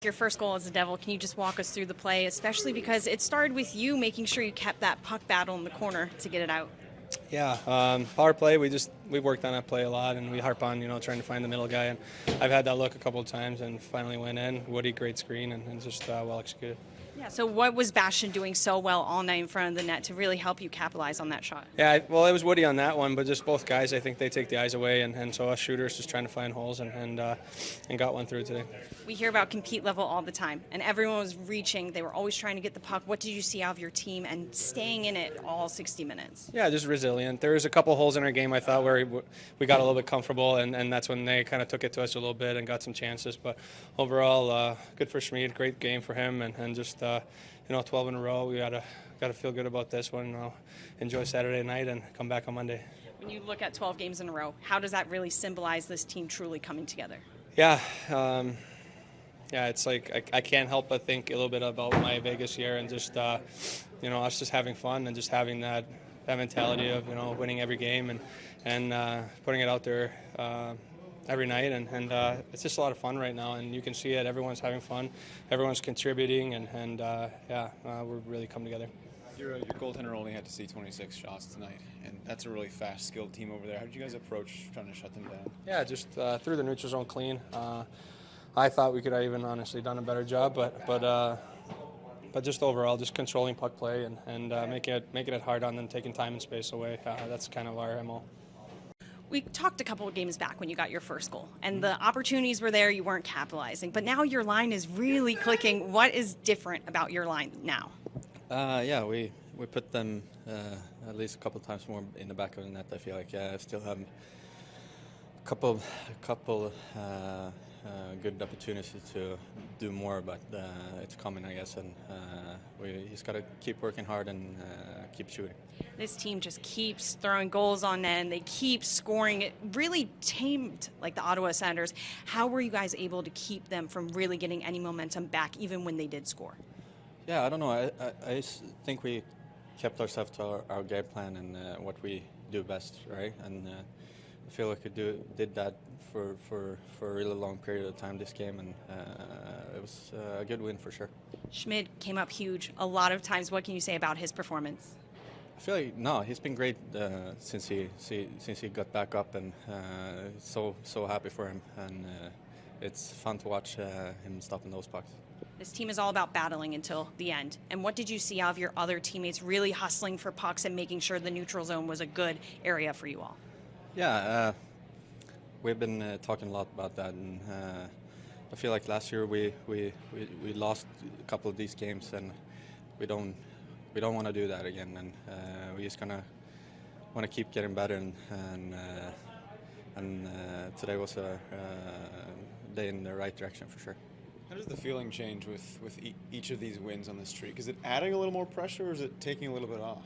Your first goal as a Devil, can you just walk us through the play, especially because it started with you making sure you kept that puck battle in the corner to get it out? Yeah, power play. We worked on that play a lot, and we harp on trying to find the middle guy. And I've had that look a couple of times, and finally went in. Woody, great screen, and just well executed. Yeah, so what was Bastian doing so well all night in front of the net to really help you capitalize on that shot? Yeah, well, it was Woody on that one, but just both guys, I think they take the eyes away, and so us shooters just trying to find holes and got one through today. We hear about compete level all the time, and everyone was reaching. They were always trying to get the puck. What did you see out of your team and staying in it all 60 minutes? Yeah, just resilient. There was a couple holes in our game, I thought, where we got a little bit comfortable, and that's when they kind of took it to us a little bit and got some chances. But overall, good for Schmid, great game for him, and just 12 in a row. We got to feel good about this one. Enjoy Saturday night and come back on Monday. When you look at 12 games in a row, how does that really symbolize this team truly coming together? Yeah, it's like I can't help but think a little bit about my Vegas year and just us just having fun and just having that mentality of winning every game and putting it out there every night and it's just a lot of fun right now, and you can see it. Everyone's having fun, everyone's contributing, and we're really come together. Your goaltender only had to see 26 shots tonight, and that's a really fast, skilled team over there. How did you guys approach trying to shut them down? Yeah, just through the neutral zone clean. I thought we could have even honestly done a better job, but just overall, just controlling puck play and making it hard on them, taking time and space away. That's kind of our MO. We talked a couple of games back when you got your first goal, and the opportunities were there, you weren't capitalizing. But now your line is really clicking. What is different about your line now? We put them at least a couple of times more in the back of the net. I feel like I still have a couple good opportunities to do more, but it's coming, I guess, and he's got to keep working hard and keep shooting. This team just keeps throwing goals on net, and they keep scoring. It really tamed like the Ottawa Senators. How were you guys able to keep them from really getting any momentum back, even when they did score? Yeah, I don't know. I think we kept ourselves to our game plan and what we do best, right? And I feel like we did that for a really long period of time this game, and it was a good win for sure. Schmid came up huge a lot of times. What can you say about his performance? I feel like he's been great since he got back up, and so happy for him, and it's fun to watch him stopping those pucks. This team is all about battling until the end. And what did you see out of your other teammates really hustling for pucks and making sure the neutral zone was a good area for you all? Yeah, we've been talking a lot about that, and I feel like last year we lost a couple of these games, and we don't want to do that again, and we just gonna want to keep getting better, and today was a day in the right direction for sure. How does the feeling change with each of these wins on the streak? Is it adding a little more pressure, or is it taking a little bit off?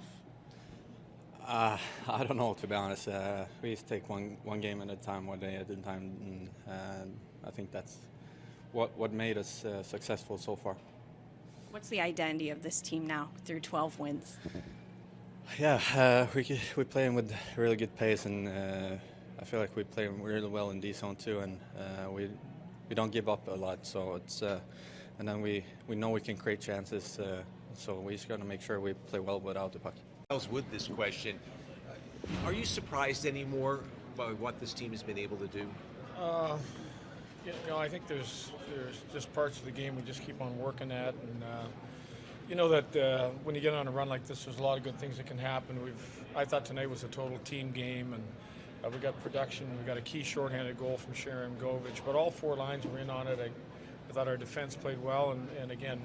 I don't know, to be honest. We just take one game at a time, one day at a time, and I think that's what made us successful so far. What's the identity of this team now through 12 wins? Yeah, we're playing with really good pace, and I feel like we play really well in D zone too, and we don't give up a lot. So it's and then we know we can create chances. So we just got to make sure we play well without the puck. With this question, are you surprised anymore by what this team has been able to do? I think there's just parts of the game we just keep on working at, and that when you get on a run like this, there's a lot of good things that can happen. I thought tonight was a total team game, and we got production. We got a key shorthanded goal from Sharon Govich, but all four lines were in on it. I thought our defense played well, and again,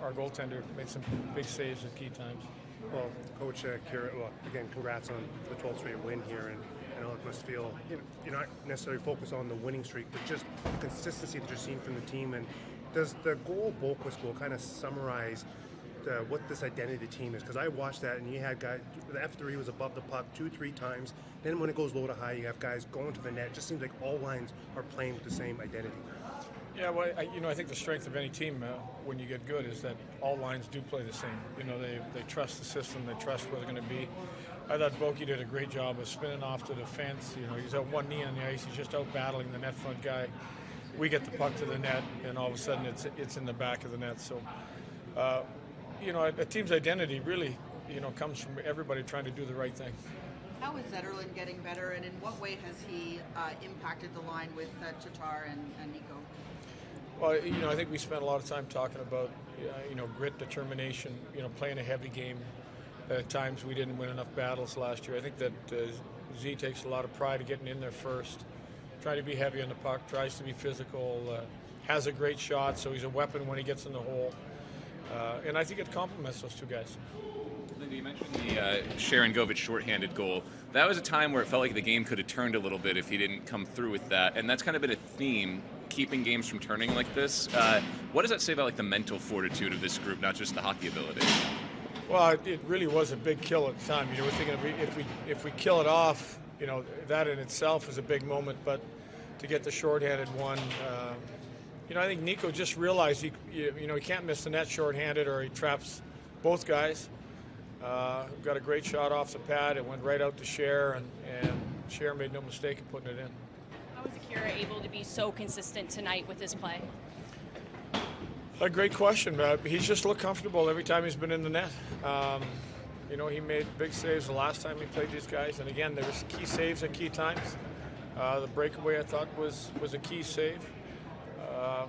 our goaltender made some big saves at key times. Well, Coach Kira, again, congrats on the 12th straight win here, and I know it must feel you're not necessarily focused on the winning streak, but just the consistency that you're seeing from the team. And does the Boqvist goal kind of summarize what this identity team is? Because I watched that, and you had guys, the F3 was above the puck 2-3 times. Then when it goes low to high, you have guys going to the net. It just seems like all lines are playing with the same identity. Yeah, well, I think the strength of any team when you get good is that all lines do play the same. They trust the system, they trust where they're going to be. I thought Boqvist did a great job of spinning off to the defense. He's at one knee on the ice, he's just out battling the net front guy. we get the puck to the net, and all of a sudden it's in the back of the net. So, a team's identity really, comes from everybody trying to do the right thing. How is Zetterlund getting better, and in what way has he impacted the line with Tatar and Nico? Well, I think we spent a lot of time talking about, grit, determination, playing a heavy game. At times we didn't win enough battles last year. I think that Z takes a lot of pride in getting in there first, trying to be heavy on the puck, tries to be physical, has a great shot, so he's a weapon when he gets in the hole. And I think it complements those two guys. Lindy, you mentioned the Sharon Govich shorthanded goal. That was a time where it felt like the game could have turned a little bit if he didn't come through with that, and that's kind of been a theme, keeping games from turning like this. What does that say about the mental fortitude of this group, not just the hockey ability? Well, it really was a big kill at the time. We're thinking if we kill it off, that in itself is a big moment. But to get the shorthanded one, I think Nico just realized he can't miss the net shorthanded or he traps both guys. Got a great shot off the pad. It went right out to Cher, and Cher made no mistake in putting it in. How was Akira able to be so consistent tonight with his play? A great question. He's just looked comfortable every time he's been in the net. He made big saves the last time he played these guys, and again, there was key saves at key times. The breakaway I thought was a key save. I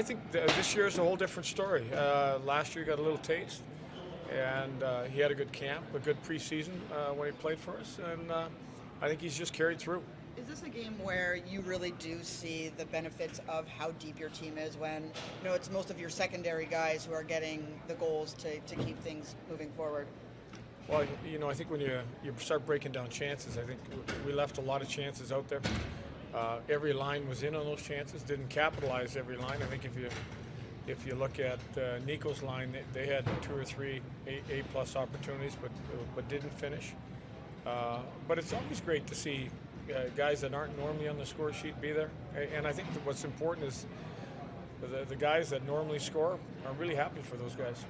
think this year is a whole different story. Last year he got a little taste, and he had a good camp, a good preseason when he played for us, and I think he's just carried through. Is this a game where you really do see the benefits of how deep your team is when, it's most of your secondary guys who are getting the goals to keep things moving forward? Well, I think when you start breaking down chances, I think we left a lot of chances out there. Every line was in on those chances, didn't capitalize every line. I think if you look at Nico's line, they had 2 or 3 A-plus opportunities, but didn't finish. But it's always great to see guys that aren't normally on the score sheet be there. And I think that what's important is the guys that normally score are really happy for those guys.